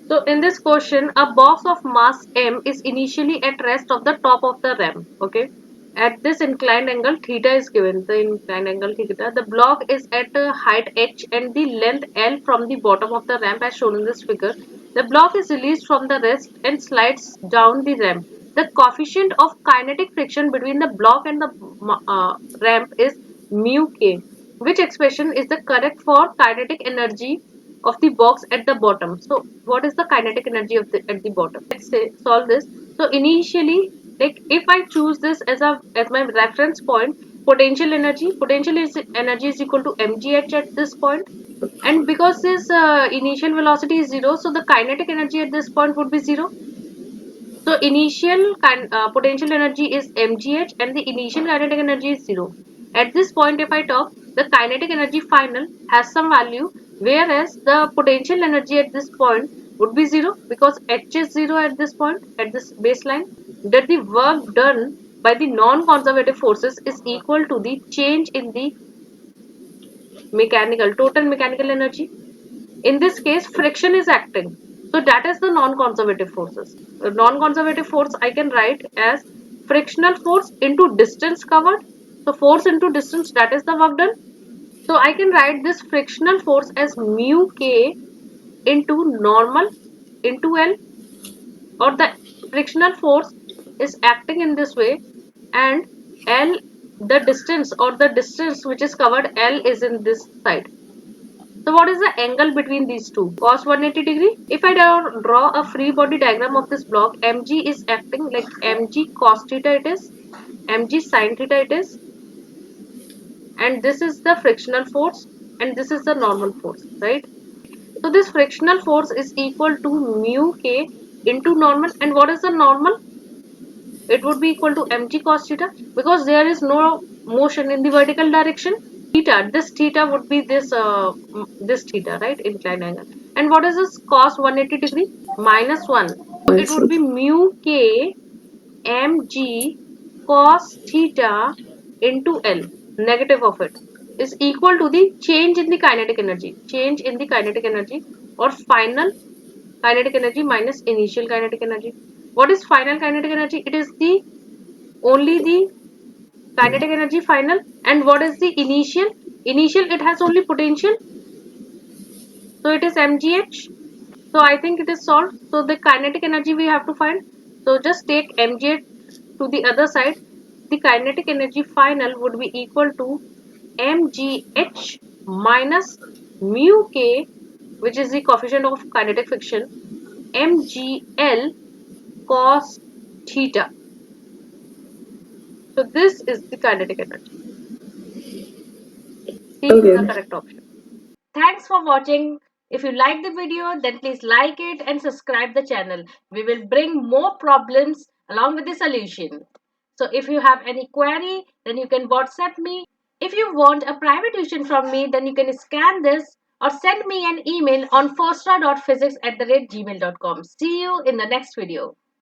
So in this question, a box of mass m is initially at rest of the top of the ramp. Okay. At this inclined angle theta is given. The inclined angle theta. The block is at a height h and the length l from the bottom of the ramp as shown in this figure. The block is released from the rest and slides down the ramp. The coefficient of kinetic friction between the block and the ramp is mu k. Which expression is the correct for kinetic energy of the box at the bottom? So what is the kinetic energy of the at the bottom? Let's say solve this. So initially, like if I choose this as my reference point, potential energy is equal to mgh at this point, and because this initial velocity is 0, so the kinetic energy at this point would be 0. So initial potential energy is mgh and the initial kinetic energy is 0. At this point, if I talk, the kinetic energy final has some value, whereas the potential energy at this point would be 0 because h is 0 at this point, at this baseline. That the work done by the non-conservative forces is equal to the change in the total mechanical energy. In this case, friction is acting. So that is the non-conservative forces. The non-conservative force I can write as frictional force into distance covered. So force into distance, that is the work done. So I can write this frictional force as mu k into normal into L, or the frictional force is acting in this way, and L, the distance which is covered, L is in this side. So what is the angle between these two? Cos 180 degree. If I draw a free body diagram of this block, mg is acting like mg cos theta it is, mg sin theta it is, and this is the frictional force and this is the normal force, right? So this frictional force is equal to mu k into normal, and what is the normal? It would be equal to mg cos theta because there is no motion in the vertical direction. Theta, this theta would be this theta, right? Inclined angle. And what is this cos 180 degree? Minus 1. So it would be mu k mg cos theta into L, negative of it, is equal to the change in the kinetic energy. Change in the kinetic energy, or final kinetic energy minus initial kinetic energy. What is final kinetic energy? It is the only the kinetic energy final. And what is the initial? Initial, it has only potential, so it is mgh. So I think it is solved. So the kinetic energy we have to find, so just take mgh to the other side. The kinetic energy final would be equal to mgh minus mu k, which is the coefficient of kinetic friction, mgl cos theta. So this is the kinetic energy. C is the correct option. Thanks for watching. If you like the video, then please like it and subscribe the channel. We will bring more problems along with the solution. So if you have any query, then you can WhatsApp me. If you want a private tuition from me, then you can scan this or send me an email on forcetra.physicss@gmail.com. See you in the next video.